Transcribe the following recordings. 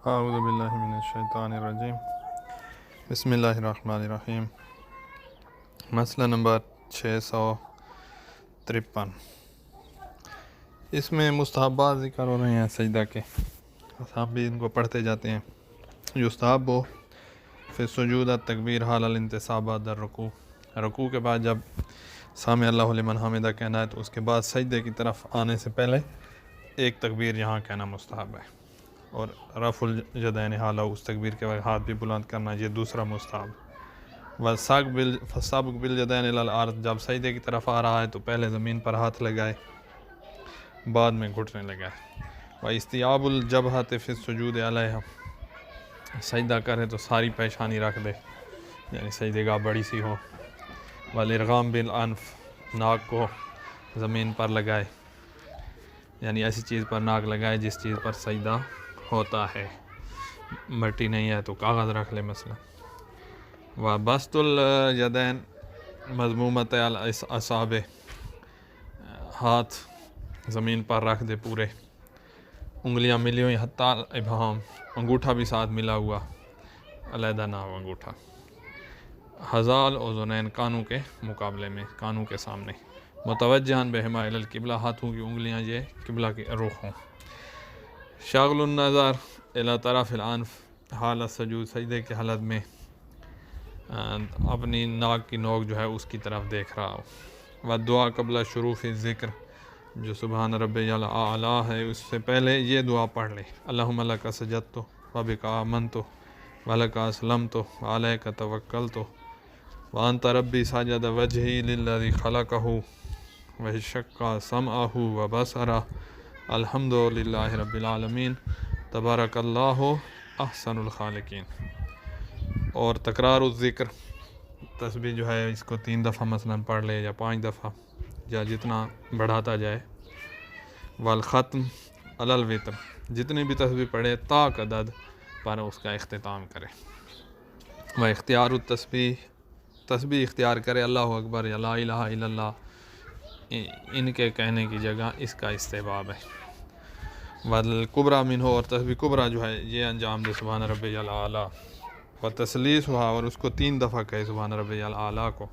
اعوذ باللہ من الشیطان الرجیم، بسم اللہ الرحمن الرحیم۔ مسئلہ نمبر 653، اس میں مستحبات ذکر ہو رہے ہیں سجدہ کے، ہم بھی ان کو پڑھتے جاتے ہیں۔ یستحب فی السجود التکبیر حال الانتصاب بعد الرکوع، رکوع کے بعد جب سامع اللہ لمن حمدہ کہنا ہے تو اس کے بعد سجدے کی طرف آنے سے پہلے ایک تکبیر یہاں کہنا مستحب ہے، اور رفع الیدین حالہ، اس تکبیر کے بعد ہاتھ بھی بلند کرنا، یہ دوسرا مستحب۔ فَسَابِقْ بِالْيَدَيْنِ إِلَى الْأَرْضِ، جب سجدے کی طرف آ رہا ہے تو پہلے زمین پر ہاتھ لگائے، بعد میں گھٹنے لگائے۔ وَإِسْتِيَابُ الْجَبْهَةِ فِي السُّجُودِ عَلَيْهَا، سجدہ کرے تو ساری پیشانی رکھ دے، یعنی سجدے گاہ بڑی سی ہو۔ وَالْإِرْغَامُ بِالْأَنْفِ، ناک کو زمین پر لگائے، یعنی ایسی چیز پر ناک لگائے جس چیز پر سجدہ ہوتا ہے، مٹی نہیں ہے تو کاغذ رکھ لے مثلا۔ وَبَسْطُ الْيَدَيْنِ مَضْمُومَةَ الْأَصَابِعِ، ہاتھ زمین پر رکھ دے پورے، انگلیاں ملی ہوئی، حتیٰ ابہام، انگوٹھا بھی ساتھ ملا ہوا، علیحدہ نہ ہو انگوٹھا۔ حذاء الاذنین، کانوں کے مقابلے میں، کانوں کے سامنے۔ متوجہاً بہما الی القبلہ، ہاتھوں کی انگلیاں یہ قبلہ کی رخ ہوں۔ شاغل النظر الی طرف الانف حال السجود، سجدے کی حالت میں اپنی ناک کی نوک جو ہے اس کی طرف دیکھ رہا ہو۔ والدعا قبل شروع الذکر، جو سبحان ربی الاعلی ہے اس سے پہلے یہ دعا پڑھ لے، اللہم لک سجدت وبک آمنت ولک اسلمت وعلیک توکلت وانت ربی سجد وجہی للذی خلقہ وشق سمعہ وبصرہ الحمد للہ رب العالمین تبارک اللہ احسن الخالقین۔ اور تکرار الذکر، تسبیح جو ہے اس کو 3 دفعہ مثلا پڑھ لے یا 5 دفعہ، یا جتنا بڑھاتا جائے۔ والختم علی الوتر، جتنی بھی تسبیح پڑھے طاق عدد پر اس کا اختتام کرے۔ و اختیار التسبیح، تسبیح اختیار کرے، اللہ اکبر یا لا الہ الا اللہ، ان کے کہنے کی جگہ اس کا استحباب ہے۔ والکبریٰ منہ، اور تسبیح کبریٰ جو ہے یہ انجام دے سبحان ربی الاعلیٰ، و تسلیس ہوا، اور اس کو 3 دفعہ کہے سبحان ربی الاعلیٰ کو۔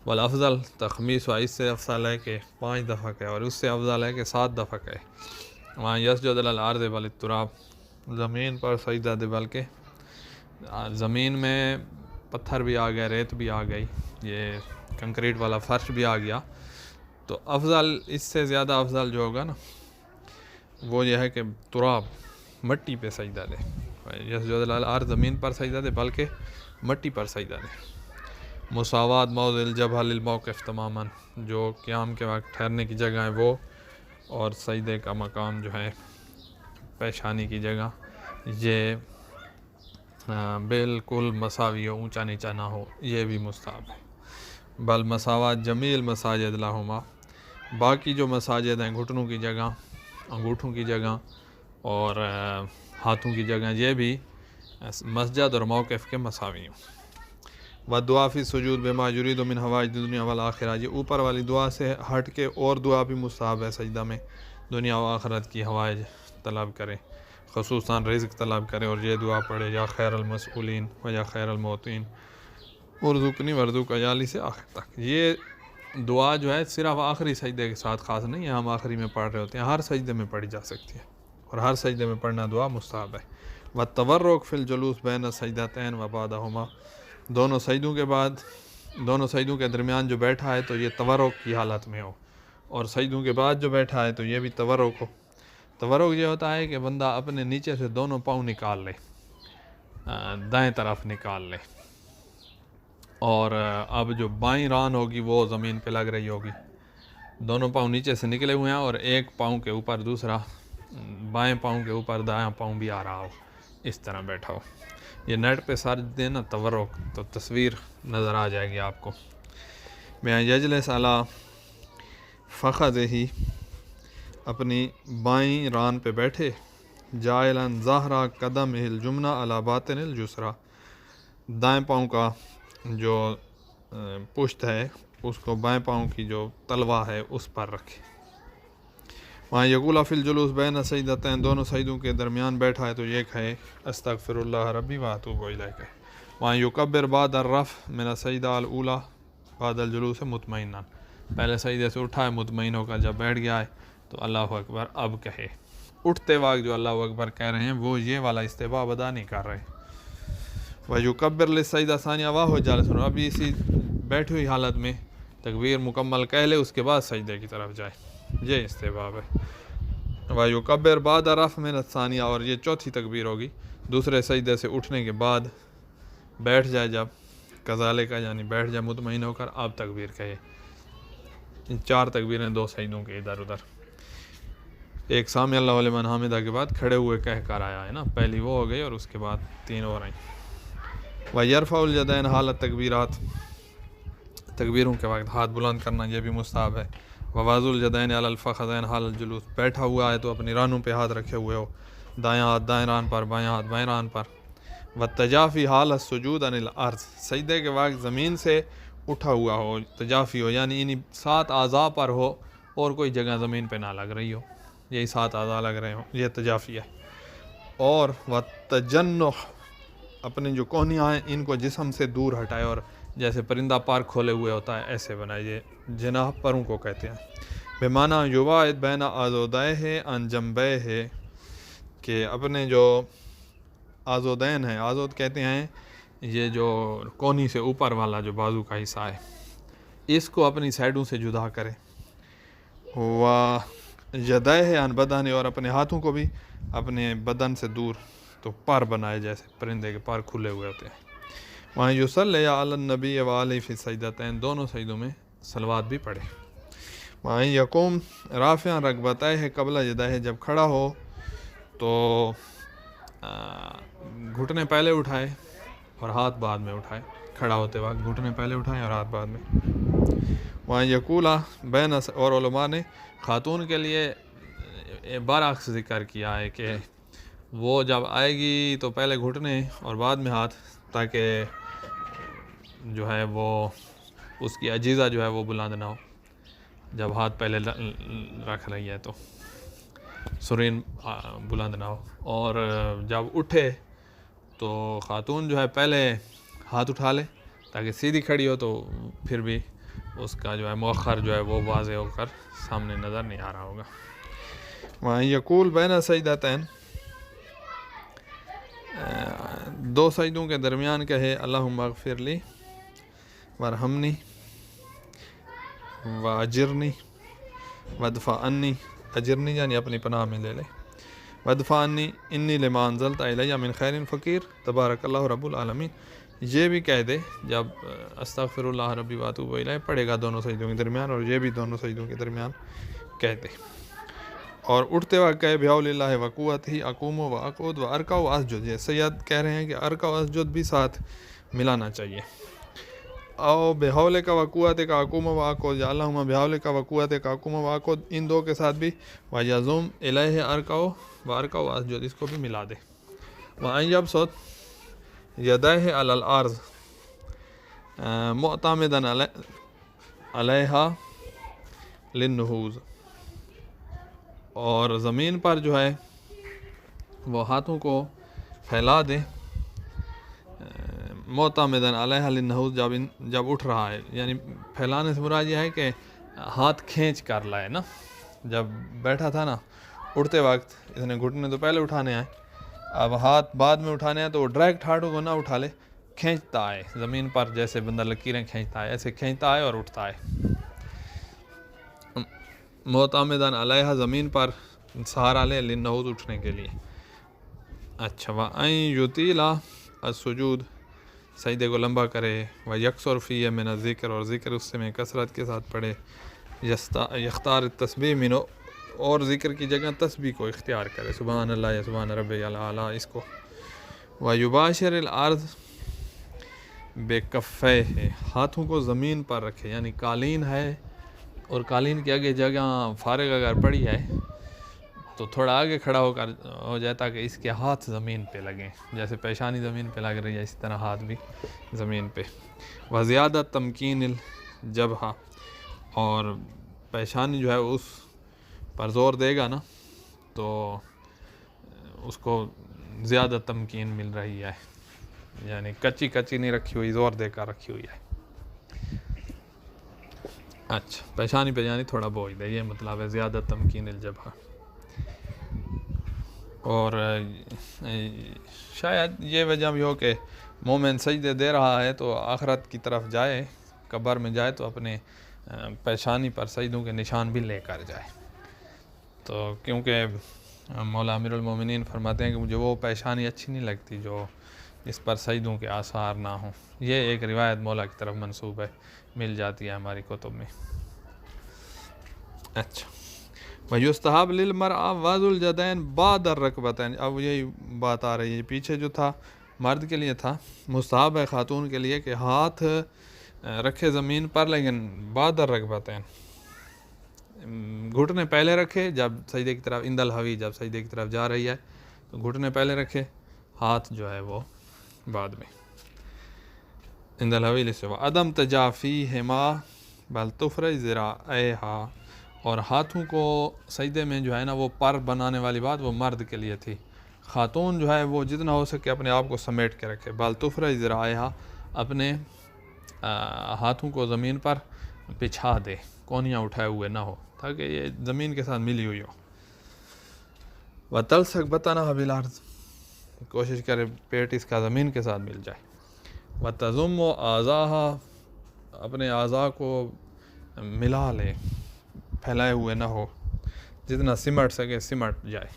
والافضل تخمیس ہوا، اس سے افضل ہے کہ 5 دفعہ کہے، اور اس سے افضل ہے کہ 7 دفعہ کہے۔ وہاں یسجد علی الارض والاضطراب، زمین پر سجدہ دے، بلکہ زمین میں پتھر بھی آ گئے، ریت بھی آ گئی، یہ کنکریٹ والا فرش بھی آ گیا، تو افضل، اس سے زیادہ افضل جو ہوگا نا وہ یہ ہے کہ تراب، مٹی پہ سجدہ دے۔ یسجد علی الارض، زمین پر سجدہ دے بلکہ مٹی پر سجدہ دے۔ مساوات موضع الجبہہ للموقف تماما، جو قیام کے وقت ٹھہرنے کی جگہ ہے وہ، اور سجدے کا مقام جو ہے پیشانی کی جگہ، یہ بالکل مساوی ہو، اونچا نیچا نہ ہو، یہ بھی مستحب ہے۔ بل مساوات جمیع المساجد لہما، باقی جو مساجد ہیں گھٹنوں کی جگہ، انگوٹھوں کی جگہ اور ہاتھوں کی جگہ، یہ بھی مسجد اور موقف کے مساوی ہوں۔ والدعا فی السجود بما یرید من حوائج الدنیا والآخرہ، یہ اوپر والی دعا سے ہٹ کے اور دعا بھی مستحب ہے سجدہ میں، دنیا و آخرت کی حوائج طلب کرے، خصوصاً رزق طلب کرے، اور یہ دعا پڑھے، یا خیر المسئولین و یا خیر المعطین ارزقنی وارزق عیالی، سے آخر تک۔ یہ دعا جو ہے صرف آخری سجدے کے ساتھ خاص نہیں ہے، ہم آخری میں پڑھ رہے ہوتے ہیں، ہر سجدے میں پڑھی جا سکتی ہے، اور ہر سجدے میں پڑھنا دعا مستحب ہے۔ والتورک فی الجلوس بین السجدتین و بعدہما، دونوں سجدوں کے بعد، دونوں سجدوں کے درمیان جو بیٹھا ہے تو یہ تورک کی حالت میں ہو، اور سجدوں کے بعد جو بیٹھا ہے تو یہ بھی تورک ہو۔ تورک یہ ہوتا ہے کہ بندہ اپنے نیچے سے دونوں پاؤں نکال لے، دائیں طرف نکال لے، اور اب جو بائیں ران ہوگی وہ زمین پہ لگ رہی ہوگی، دونوں پاؤں نیچے سے نکلے ہوئے ہیں، اور ایک پاؤں کے اوپر دوسرا، بائیں پاؤں کے اوپر دایاں پاؤں بھی آ رہا ہو، اس طرح بیٹھا ہو۔ یہ نیٹ پہ سارج دینا تورک، تو تصویر نظر آ جائے گی آپ کو۔ میں یجلس علی فخذہ، اپنی بائیں ران پہ بیٹھے، جائلا ظاہرا قدمہ الجمنہ علی باطن الجسرا، دائیں پاؤں کا جو پشت ہے اس کو بائیں پاؤں کی جو تلوا ہے اس پر رکھے۔ وہاں یقول فی الجلوس بین سجدتین، دونوں سجدوں کے درمیان بیٹھا ہے تو یہ کہے استغفر اللہ ربی واتوب الیہ۔ وہاں یکبر بعد الرفع من السجدہ الاولی بعد الجلوس مطمئنا، پہلے سجدے سے اٹھا ہے مطمئن ہو کر، جب بیٹھ گیا ہے تو اللہ اکبر اب کہے۔ اٹھتے وقت جو اللہ اکبر کہہ رہے ہیں وہ یہ والا استحباب ادا نہیں کر رہے۔ وَيُكَبِّرْ لِلسَّجْدَةِ ثَانِيَةً وَهُوَ جَالِسٌ، ابھی اسی بیٹھی ہوئی حالت میں تکبیر مکمل کہہ لے، اس کے بعد سجدے کی طرف جائے، یہ استحباب ہے۔ وَيُكَبِّرْ بَعْدَ رَفْعٍ مِنَ الثَّانِيَةِ، اور یہ چوتھی تکبیر ہوگی، دوسرے سجدے سے اٹھنے کے بعد بیٹھ جائے جب، کذالک یعنی بیٹھ جائے مطمئن ہو کر، اب تکبیر کہے۔ ان 4 تکبیریں 2 سجدوں کے ادھر ادھر، ایک سامع اللہ لمن حمدہ کے بعد کھڑے ہوئے کہہ کر آیا ہے نا، پہلی وہ ہو گئی اور اس کے بعد 3 اور آئیں۔ وَيَرْفَعُ الْيَدَيْنِ حال التکبیرات، تکبیروں کے وقت ہاتھ بلند کرنا یہ بھی مستحب ہے۔ وَوَضْعُ الْيَدَيْنِ عَلَى الْفَخِذَيْنِ حال الجلوس، بیٹھا ہوا ہے تو اپنی رانوں پہ ہاتھ رکھے ہوئے ہو، دائیں ہاتھ دائیں ران پر، بائیں ہاتھ بائیں ران پر۔ وَالتَّجَافِي حال السُّجُودِ عَنِ الْأَرْضِ، سجدے کے وقت زمین سے اٹھا ہوا ہو، تجافی ہو، یعنی انہی 7 اعضاء پر ہو اور کوئی جگہ زمین پہ نہ لگ رہی ہو، یہی 7 اعضاء لگ رہے ہوں، یہ تجافی ہے۔ اور وَالتَّجَنُّحُ، اپنے جو کوہنیاں ہیں ان کو جسم سے دور ہٹائے، اور جیسے پرندہ پر کھولے ہوئے ہوتا ہے ایسے بنائیے، جناح پروں کو کہتے ہیں۔ بمعنی یباعد بین عضدیہ عن جنبیہ، کہ اپنے جو عضدین ہیں، عضد کہتے ہیں یہ جو کونی سے اوپر والا جو بازو کا حصہ ہے، اس کو اپنی سائڈوں سے جدا کرے۔ وَیدیہ عن بدنہ، اور اپنے ہاتھوں کو بھی اپنے بدن سے دور، تو پر بنائے جیسے پرندے کے پر کھلے ہوئے ہوتے ہیں۔ وہاں یصلی علی النبی وآلہ فی السجدتین، دونوں سجدوں میں صلوات بھی پڑھے۔ وہاں یقوم رافعا رکبتیہ قبل یدیہ، جب کھڑا ہو تو گھٹنے پہلے اٹھائے اور ہاتھ بعد میں اٹھائے، کھڑا ہوتے وقت گھٹنے پہلے اٹھائے اور ہاتھ بعد میں۔ وہاں یقولا بین، اور علماء نے خاتون کے لیے برعکس ذکر کیا ہے کہ وہ جب آئے گی تو پہلے گھٹنے اور بعد میں ہاتھ، تاکہ جو ہے وہ اس کی عجیزہ جو ہے وہ بلند نہ ہو، جب ہاتھ پہلے رکھ رہی ہے تو سرین بلند نہ ہو۔ اور جب اٹھے تو خاتون جو ہے پہلے ہاتھ اٹھا لے تاکہ سیدھی کھڑی ہو، تو پھر بھی اس کا جو ہے مؤخر جو ہے وہ واضح ہو کر سامنے نظر نہیں آ رہا ہوگا۔ وہاں یقول بین سجدتین، 2 سجدوں کے درمیان کہے اللہم اغفر لی وارحمنی واجرنی وادفع عنی، اجرنی یعنی اپنی پناہ میں لے لے، وادفع عنی انی لما انزلت الی من خیر فقیر تبارک اللہ رب العالمین، یہ بھی کہہ دے جب استغفر اللہ ربی واتوب الیہ پڑھے گا دونوں سجدوں کے درمیان، اور یہ بھی دونوں سجدوں کے درمیان کہہ دے۔ اور اٹھتے وقت کہے بحول اللہ وقوتہ اقوم واقعد وارکع واسجد، یہ سید کہہ رہے ہیں کہ ارکع واسجد بھی ساتھ ملانا چاہیے۔ او بحولک وقوتک اقوم واقعد، یا اللہم بحولک وقوتک اقوم واقعد، ان 2 کے ساتھ بھی ویزم الیہ ارکع وارکع واسجد، اس کو بھی ملا دے۔ وان یبسط یدیہ علی الارض معتمدا علیہا للنہوض، اور زمین پر جو ہے وہ ہاتھوں کو پھیلا دے، معتمدن علیہ للنہوض، جب اٹھ رہا ہے، یعنی پھیلانے سے مراد یہ ہے کہ ہاتھ کھینچ کر لائے نا، جب بیٹھا تھا نا اٹھتے وقت اس نے گھٹنے تو پہلے اٹھانے آئے، اب ہاتھ بعد میں اٹھانے ہیں تو وہ ڈائریکٹ ہاتھوں کو نہ اٹھا لے، کھینچتا آئے زمین پر، جیسے بندہ لکیریں کھینچتا ہے ایسے کھینچتا آئے اور اٹھتا آئے۔ معتمدن علیہ، زمین پر سہارا لے، للنہوض اٹھنے کے لیے۔ اچھا، وَأَن یُطِیلَ السجود، سجدے کو لمبا کرے، وَیَکْثُرْ فِیہ مِنَ الذکر، اور ذکر اس سے میں کثرت کے ساتھ پڑھے، یختار التسبیح منہ، اور ذکر کی جگہ تسبیح کو اختیار کرے، سبحان اللہ یا سبحان ربی الاعلیٰ، اس کو۔ وَیُبَاشِرُ الْأَرْضَ بِکَفَّیہِ، ہاتھوں کو زمین پر رکھے، یعنی قالین ہے اور قالین کے آگے جگہ فارغ اگر پڑی ہے تو تھوڑا آگے کھڑا ہو کر ہو جائے تاکہ اس کے ہاتھ زمین پہ لگیں، جیسے پیشانی زمین پہ لگ رہی ہے اسی طرح ہاتھ بھی زمین پہ۔ وزیادہ تمکین الجبہہ، اور پیشانی جو ہے اس پر زور دے گا نا تو اس کو زیادہ تمکین مل رہی ہے، یعنی کچی کچی نہیں رکھی ہوئی، زور دے کر رکھی ہوئی ہے۔ اچھا، پیشانی پہ یعنی تھوڑا بوجھ دے، یہ مطلب ہے زیادہ تمکین الجبہہ۔ اور شاید یہ وجہ بھی ہو کہ مومن سجدے دے رہا ہے تو آخرت کی طرف جائے، قبر میں جائے تو اپنے پیشانی پر سجدوں کے نشان بھی لے کر جائے۔ تو کیونکہ مولا امیر المومنین فرماتے ہیں کہ مجھے وہ پیشانی اچھی نہیں لگتی جو اس پر سجدوں کے آثار نہ ہوں۔ یہ ایک روایت مولا کی طرف منسوب ہے، مل جاتی ہے ہماری کتب میں۔ اچھا، وَيُسْتَحَبُ لِلْمَرْأَ وَضْعُ الْيَدَيْنِ بَعْدَ الرُّكْبَتَيْنِ، اب یہی بات آ رہی ہے، پیچھے جو تھا مرد کے لیے تھا، مستحب ہے خاتون کے لیے کہ ہاتھ رکھے زمین پر لیکن بعد الرکبتین، گھٹنے پہلے رکھے جب سجدے کی طرف، عند الحوی، جب سجدے کی طرف جا رہی ہے تو گھٹنے پہلے رکھے، ہاتھ جو ہے وہ بعد میں، عند الحوی للسوا، عدم تجافیہما بل تفرج ذراعیہا، اور ہاتھوں کو سجدے میں جو ہے نا وہ پر بنانے والی بات وہ مرد کے لیے تھی، خاتون جو ہے وہ جتنا ہو سکے اپنے آپ کو سمیٹ کے رکھے، بل تفرج ذراعیہا، اپنے ہاتھوں کو زمین پر بچھا دے، کونیاں اٹھائے ہوئے نہ ہو تاکہ یہ زمین کے ساتھ ملی ہوئی ہو۔ وَتَلْصَقْ بَطْنَهَا بِالْأَرْضِ، کوشش کرے پیٹ اس کا زمین کے ساتھ مل جائے۔ وَتَضُمُّ أَعْضَاءَهَا، اپنے اعضاء کو ملا لے، پھیلائے ہوئے نہ ہو، جتنا سمٹ سکے سمٹ جائے۔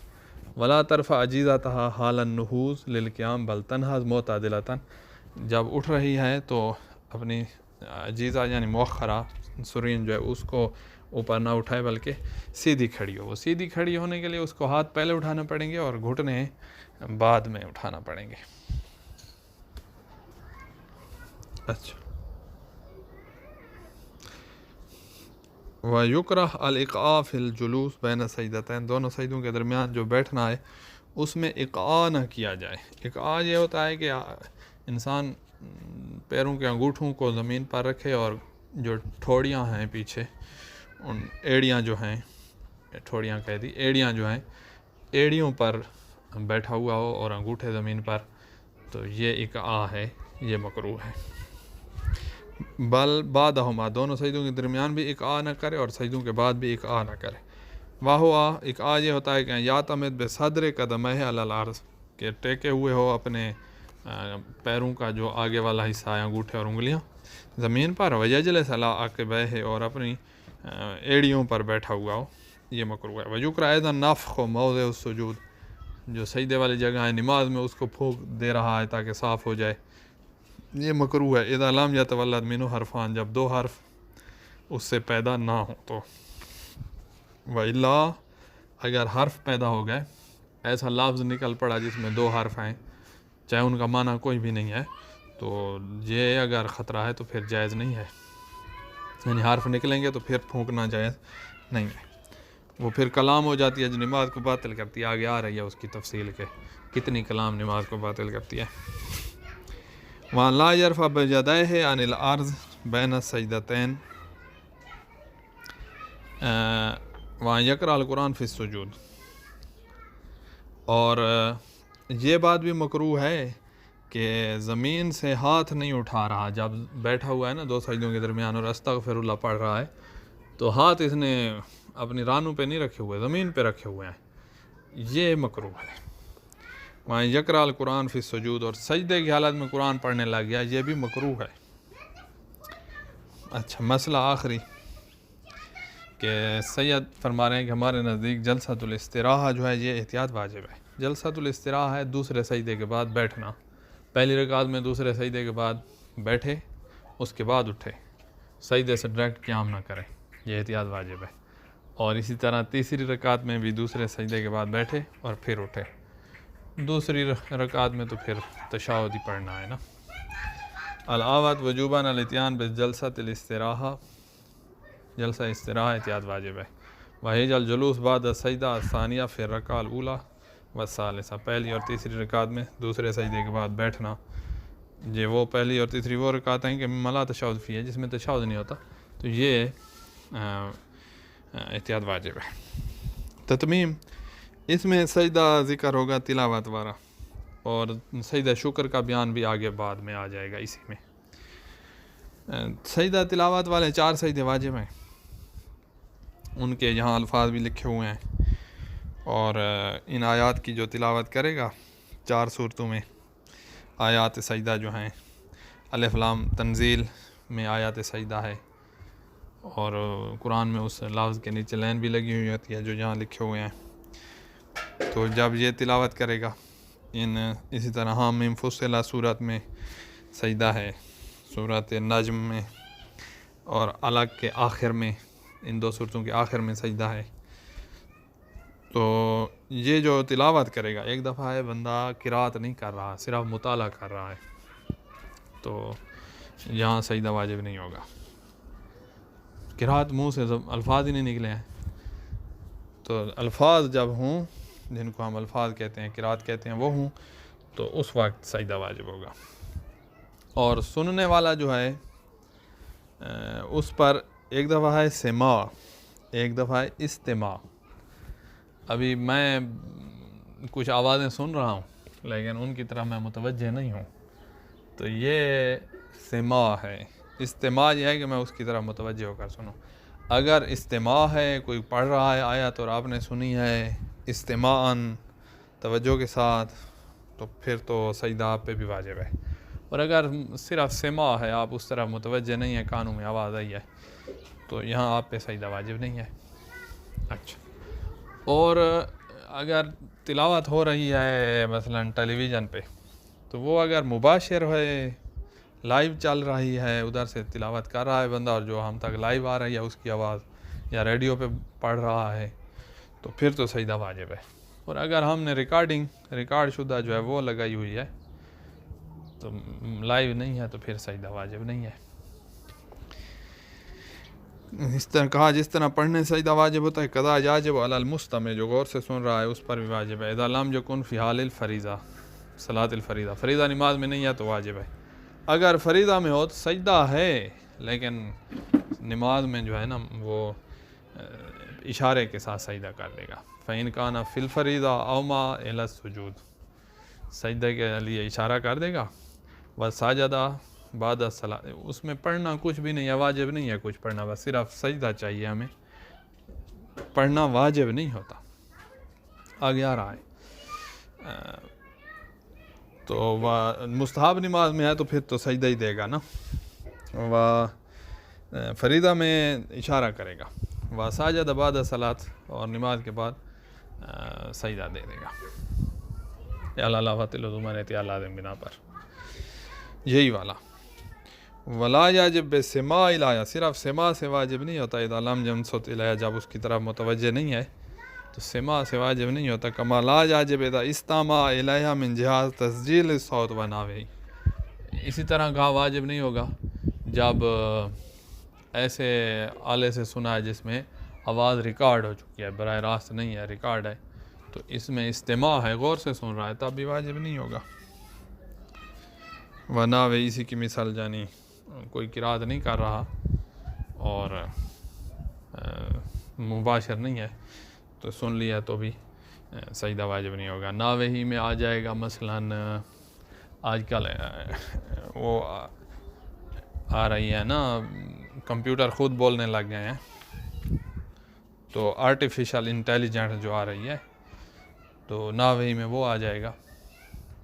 وَلَا تَرْفَعْ عَجِيزَتَهَا حَالَ النُّهُوضِ لِلْقِيَامِ بَلْ تَنْهَضْ مُعْتَدِلَةً، جب اٹھ رہی ہے تو اپنی عجیزہ یعنی مؤخرہ سرین جو ہے اس کو اوپر نہ اٹھائے بلکہ سیدھی کھڑی ہو۔ وہ سیدھی کھڑی ہونے کے لیے اس کو ہاتھ پہلے اٹھانا پڑیں گے اور گھٹنے بعد میں اٹھانا پڑیں گے۔ اچھا، وَيُكْرَهُ الْإِقْعَاءُ فِي الْجُلُوسِ بَيْنَ السَّجْدَتَيْنِ، دونوں سجدوں کے درمیان جو بیٹھنا ہے اس میں اقعاء نہ کیا جائے۔ اقعاء یہ ہوتا ہے کہ انسان پیروں کے انگوٹھوں کو زمین پر رکھے اور جو ٹھوڑیاں ہیں پیچھے، ان ایڑیاں جو ہیں، ٹھوڑیاں کہہ دی، ایڑیاں جو ہیں، ایڑیوں پر بیٹھا ہوا ہو اور انگوٹھے زمین پر، تو یہ اقعاء ہے، یہ مکروہ ہے۔ بل بعدہما، دونوں سجدوں کے درمیان بھی اقعاء نہ کرے اور سجدوں کے بعد بھی اقعاء نہ کرے۔ واہوا، اقعاء یہ ہوتا ہے کہ یعتمد بصدر قدمیہ علی الارض، کہ ٹیکے ہوئے ہو اپنے پیروں کا جو آگے والا حصہ ہے، انگوٹھے اور انگلیاں، زمین پر، ویجلس علی عقبیہ، اور اپنی ایڑیوں پر بیٹھا ہوا ہو، یہ مکروہ ہے۔ ویکرہ ایضا نفخ موضع السجود، جو سجدے والی جگہ ہے نماز میں اس کو پھونک دے رہا ہے تاکہ صاف ہو جائے، یہ مکروہ ہے۔ اذا لم یتولد منہ حرفان، جب دو حرف اس سے پیدا نہ ہوں تو۔ وَإِلَّا، اگر حرف پیدا ہو گئے، ایسا لفظ نکل پڑا جس میں دو حرف ہیں، چاہے ان کا معنی کوئی بھی نہیں ہے، تو یہ اگر خطرہ ہے تو پھر جائز نہیں ہے، یعنی حرف نکلیں گے تو پھر پھونکنا جائز نہیں ہے، وہ پھر کلام ہو جاتی ہے جو نماز کو باطل کرتی ہے۔ آگے آ رہی ہے اس کی تفصیل کے کتنی کلام نماز کو باطل کرتی ہے۔ وَأَنْ لَا يَرْفَعَ بِيَدَيْهِ عَنِ الْأَرْضِ بَيْنَ السَّجْدَتَيْنِ وَأَنْ يَقْرَأَ الْقُرْآنَ فِي السُّجُودِ، اور یہ بات بھی مکروہ ہے کہ زمین سے ہاتھ نہیں اٹھا رہا جب بیٹھا ہوا ہے نا دو سجدوں کے درمیان اور استغفر اللہ پڑھ رہا ہے، تو ہاتھ اس نے اپنی رانوں پہ نہیں رکھے ہوئے، زمین پہ رکھے ہوئے ہیں، یہ مکروہ ہے۔ وہاں یقرأ القرآن فی السجود، اور سجدے کی حالت میں قرآن پڑھنے لگ گیا، یہ بھی مکروہ ہے۔ اچھا، مسئلہ آخری کہ سید فرما رہے ہیں کہ ہمارے نزدیک جلسۃ الاستراحہ جو ہے یہ احتیاط واجب ہے۔ جلسۃ الاستراحہ ہے دوسرے سجدے کے بعد بیٹھنا، پہلی رکعت میں دوسرے سجدے کے بعد بیٹھے، اس کے بعد اٹھے، سجدے سے ڈائریکٹ قیام نہ کرے، یہ احتیاط واجب ہے۔ اور اسی طرح تیسری رکعت میں بھی دوسرے سجدے کے بعد بیٹھے اور پھر اٹھے، دوسری رکعت میں تو پھر تشہد ہی پڑھنا ہے نا۔ العاوت وجوباً الاتیان بجلسۃ الاستراحہ، جلسہ استراحہ احتیاط واجب ہے۔ وہیج الجلوس بعد السجدہ الثانیہ فی الرکعہ الاولی والثالثہ، پہلی اور تیسری رکعت میں دوسرے سجدے کے بعد بیٹھنا، یہ وہ پہلی اور تیسری وہ رکعت ہیں کہ ملا تشہد فی ہے، جس میں تشہد نہیں ہوتا، تو یہ احتیاط واجب ہے۔ تتمیم، اس میں سجدہ ذکر ہوگا تلاوت والا، اور سجدہ شکر کا بیان بھی آگے بعد میں آ جائے گا اسی میں۔ سجدہ تلاوت والے 4 سجدے واجب ہیں، ان کے یہاں الفاظ بھی لکھے ہوئے ہیں، اور ان آیات کی جو تلاوت کرے گا 4 صورتوں میں آیات سجدہ جو ہیں، الف لام تنزیل میں آیات سجدہ ہے، اور قرآن میں اس لفظ کے نیچے لائن بھی لگی ہوئی ہوتی ہے جو یہاں لکھے ہوئے ہیں۔ تو جب یہ تلاوت کرے گا اسی طرح حامیم فصلہ صورت میں سجدہ ہے، صورت نجم میں اور الگ کے آخر میں، ان 2 صورتوں کے آخر میں سجدہ ہے۔ تو یہ جو تلاوت کرے گا، ایک دفعہ ہے بندہ قرات نہیں کر رہا، صرف مطالعہ کر رہا ہے، تو یہاں سجدہ واجب نہیں ہوگا۔ قرات منہ سے الفاظ ہی نہیں نکلے ہیں، تو الفاظ جب ہوں، جن کو ہم الفاظ کہتے ہیں، قرات کہتے ہیں، وہ ہوں تو اس وقت سجدہ واجب ہوگا۔ اور سننے والا جو ہے اس پر ایک دفعہ ہے سماع، ایک دفعہ ہے استماع۔ ابھی میں کچھ آوازیں سن رہا ہوں لیکن ان کی طرف میں متوجہ نہیں ہوں، تو یہ سماع ہے۔ استماع یہ ہے کہ میں اس کی طرف متوجہ ہو کر سنوں۔ اگر استماع ہے، کوئی پڑھ رہا ہے آیت اور آپ نے سنی ہے استماعاً، توجہ کے ساتھ، تو پھر تو سجدہ آپ پہ بھی واجب ہے۔ اور اگر صرف سماع ہے، آپ اس طرف متوجہ نہیں ہیں، کانوں میں آواز آئی ہے، تو یہاں آپ پہ سجدہ واجب نہیں ہے۔ اچھا، اور اگر تلاوت ہو رہی ہے مثلا ٹیلی ویژن پہ، تو وہ اگر مباشر ہے، لائیو چل رہی ہے، ادھر سے تلاوت کر رہا ہے بندہ، اور جو ہم تک لائیو آ رہی ہے اس کی آواز، یا ریڈیو پہ پڑھ رہا ہے، تو پھر تو سجدہ واجب ہے۔ اور اگر ہم نے ریکارڈ شدہ جو ہے وہ لگائی ہوئی ہے، تو لائیو نہیں ہے، تو پھر سجدہ واجب نہیں ہے۔ اس طرح کہا جس طرح پڑھنے سے سجدہ واجب ہوتا ہے، قضا یاجب علی المستمع، جو غور سے سن رہا ہے اس پر بھی واجب ہے۔ اذا لم یکن فی حال الفریضہ، صلاۃ الفریضہ، فریضہ نماز میں نہیں ہے تو واجب ہے۔ اگر فریضہ میں ہو تو سجدہ ہے، لیکن نماز میں جو ہے نا وہ اشارے کے ساتھ سجدہ کر دے گا۔ فَإِنْ كَانَ فِي الْفَرِيضَةِ أَوْمَأَ إِلَى السُّجُودِ، سجدے کے لیے اشارہ کر دے گا۔ وَسَجَدَ بعد الصلاۃ، اس میں پڑھنا کچھ بھی نہیں ہے، واجب نہیں ہے کچھ پڑھنا، بس صرف سجدہ چاہیے ہمیں، پڑھنا واجب نہیں ہوتا۔ آگے آ رہا ہے، تو مستحب نماز میں ہے تو پھر تو سجدہ ہی دے گا نا، فریضہ میں اشارہ کرے گا۔ وَسَجَدَ بَعْدَ الصَّلَاةِ، اور نماز کے بعد سجدہ دے دے گا، یا اللہ وَتِلُ ذُمَرَتِ لازم بنا پر، یہی والا۔ ولا یاجب بسماع الآیہ، صرف سماع سے واجب نہیں ہوتا۔ اذا لم یمسط الیہ، جب اس کی طرف متوجہ نہیں ہے تو سماع سے واجب نہیں ہوتا۔ کما لا یاجب اذا استمع الیہ من جہاز تسجیل الصوت و نحوہ، اسی طرح کہا واجب نہیں ہوگا جب ایسے آلے سے سنا ہے جس میں آواز ریکارڈ ہو چکی ہے، براہ راست نہیں ہے، ریکارڈ ہے، تو اس میں استماع ہے، غور سے سن رہا ہے، تب بھی واجب نہیں ہوگا۔ ونحوہ، اسی کی مثال، جانی کوئی قرات نہیں کر رہا اور مباشر نہیں ہے تو سن لیا تو بھی سجدہ واجب نہیں ہوگا۔ نحوہ ہی میں آ جائے گا، مثلاً آج کل وہ آ رہی ہے نا، کمپیوٹر خود بولنے لگ گئے ہیں، تو آرٹیفیشل انٹیلیجنس جو آ رہی ہے، تو نحوہ ہی میں وہ آ جائے گا،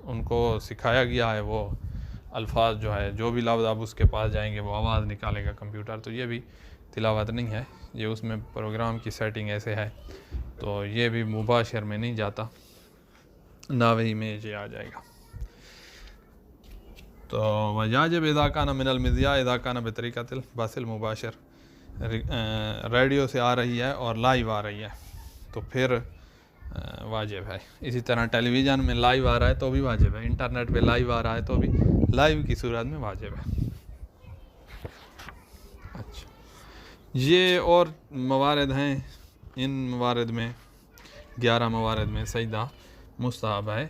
ان کو سکھایا گیا ہے، وہ الفاظ جو ہے، جو بھی لفظ آپ اس کے پاس جائیں گے وہ آواز نکالے گا کمپیوٹر، تو یہ بھی تلاوت نہیں ہے، یہ اس میں پروگرام کی سیٹنگ ایسے ہے، تو یہ بھی مباشر میں نہیں جاتا، نحوہ ہی میں یہ آ جائے گا۔ تو وَيَجِبُ إِذَا كَانَ مِنَ الْمِذْيَاعِ إِذَا كَانَ بِطَرِيقَةِ الْبَثِ الْمُبَاشِرِ، ریڈیو سے آ رہی ہے اور لائیو آ رہی ہے تو پھر واجب ہے۔ اسی طرح ٹیلی ویژن میں لائیو آ رہا ہے تو بھی واجب ہے، انٹرنیٹ پہ لائیو آ رہا ہے تو بھی لائیو کی صورت میں واجب ہے۔ اچھا، یہ اور موارد ہیں، ان موارد میں 11 موارد میں سجدہ مستحب ہے،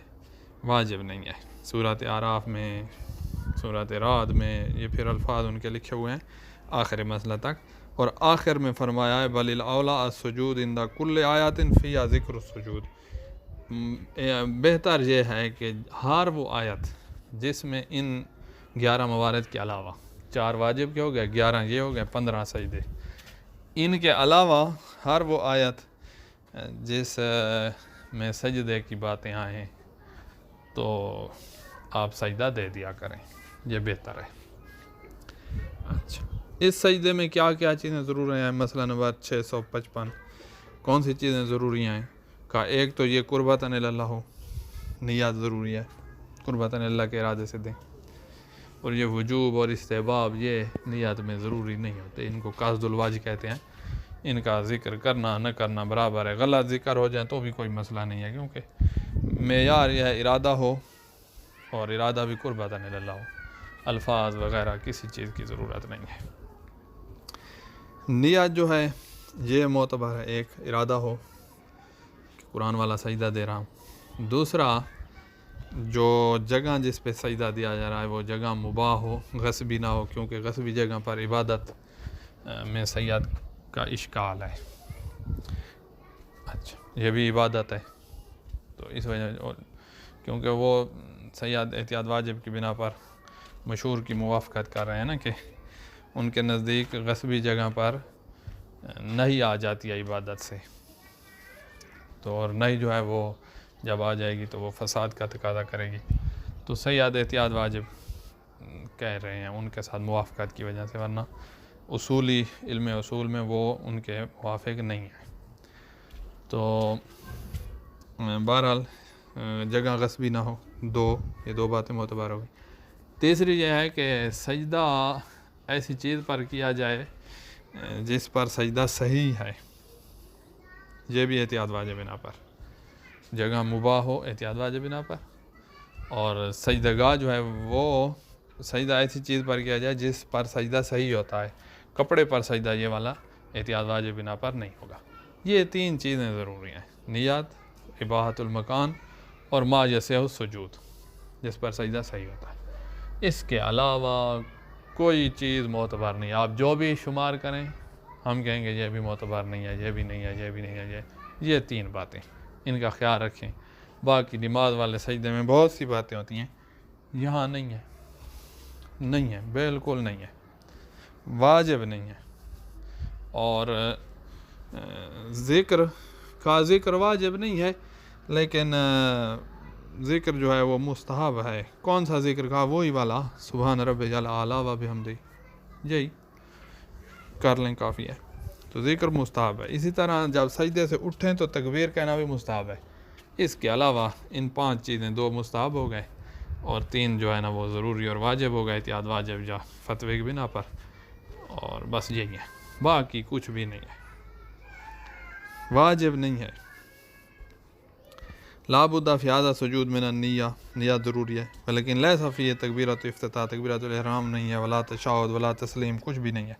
واجب نہیں ہے۔ سورۃ اعراف میں، سورۃ رعد میں، یہ پھر الفاظ ان کے لکھے ہوئے ہیں آخر مسئلہ تک، اور آخر میں فرمایا ہے بل الاولیٰ السجود عند کل آیات فیہا ذکر السجود، بہتر یہ ہے کہ ہر وہ آیت جس میں ان 11 موارد کے علاوہ 4 واجب کے ہو گئے، 11 یہ ہو گئے، 15 سجدے، ان کے علاوہ ہر وہ آیت جس میں سجدے کی باتیں آئیں تو آپ سجدہ دے دیا کریں، یہ بہتر ہے۔ اچھا، اس سجدے میں کیا کیا چیزیں ضروری ہیں؟ مسئلہ نمبر 655 کون سی چیزیں ضروری ہیں؟ کا ایک تو یہ قربتاً اللہ ہو، نیت ضروری ہے، قربتاً اللہ کے ارادے سے دیں، اور یہ وجوب اور استحباب یہ نیت میں ضروری نہیں ہوتے، ان کو قصد الواجب کہتے ہیں، ان کا ذکر کرنا نہ کرنا برابر ہے، غلط ذکر ہو جائے تو بھی کوئی مسئلہ نہیں ہے، کیونکہ معیار یہ ہے ارادہ ہو، اور ارادہ بھی قربتاً اللہ ہو، الفاظ وغیرہ کسی چیز کی ضرورت نہیں ہے۔ نیت جو ہے یہ معتبر ہے، ایک ارادہ ہو کہ قرآن والا سجدہ دے رہا ہوں، دوسرا جو جگہ جس پہ سجدہ دیا جا رہا ہے وہ جگہ مباح ہو، غصبی نہ ہو، کیونکہ غصبی جگہ پر عبادت میں سید کا اشکال ہے۔ اچھا، یہ بھی عبادت ہے، تو اس وجہ کیونکہ وہ سید احتیاط واجب کی بنا پر مشہور کی موافقت کر رہے ہیں نا، کہ ان کے نزدیک غصبی جگہ پر نہیں آ جاتی ہے عبادت سے، تو اور نہیں جو ہے وہ جب آ جائے گی تو وہ فساد کا تقاضا کرے گی، تو سید احتیاط واجب کہہ رہے ہیں ان کے ساتھ موافقت کی وجہ سے، ورنہ اصولی علم اصول میں وہ ان کے موافق نہیں ہے۔ تو بہرحال جگہ غصبی نہ ہو، یہ دو باتیں معتبر ہو گئی۔ تیسری یہ ہے کہ سجدہ ایسی چیز پر کیا جائے جس پر سجدہ صحیح ہے، یہ بھی احتیاط واجب بنا پر، جگہ مباح ہو احتیاط واجب بنا پر، اور سجدگاہ جو ہے وہ سجدہ ایسی چیز پر کیا جائے جس پر سجدہ صحیح ہوتا ہے، کپڑے پر سجدہ یہ والا احتیاط واجب بنا پر نہیں ہوگا۔ یہ 3 چیزیں ضروری ہیں، نیت، اباحت المکان اور ما یصح السجود، جس پر سجدہ صحیح ہوتا ہے۔ اس کے علاوہ کوئی چیز معتبر نہیں، آپ جو بھی شمار کریں ہم کہیں گے یہ بھی معتبر نہیں ہے، یہ بھی نہیں ہے، یہ بھی نہیں ہے، یہ 3 باتیں، ان کا خیال رکھیں۔ باقی نماز والے سجدے میں بہت سی باتیں ہوتی ہیں، یہاں نہیں ہے، نہیں ہے، بالکل نہیں ہے، واجب نہیں ہے، اور ذکر واجب نہیں ہے، لیکن ذکر جو ہے وہ مستحب ہے۔ کون سا ذکر کہا؟ وہی والا سبحان ربی الاعلیٰ و بحمدہ، یہی کر لیں کافی ہے، تو ذکر مستحب ہے۔ اسی طرح جب سجدے سے اٹھیں تو تکبیر کہنا بھی مستحب ہے۔ اس کے علاوہ ان 5 چیزیں 2 مستحب ہو گئے اور 3 جو ہے نا وہ ضروری اور واجب ہو گئے، احتیاط واجب یا فتوے کی بنا پر، اور بس یہی ہے، باقی کچھ بھی نہیں ہے، واجب نہیں ہے۔ لا بد فی ھذا سجود من النیہ، نیت ضروری ہے، لیکن لیس فیہ تکبیرۃ افتتاح، تکبیرۃ الاحرام نہیں ہے، ولا تشہد ولا تسلیم، کچھ بھی نہیں ہے۔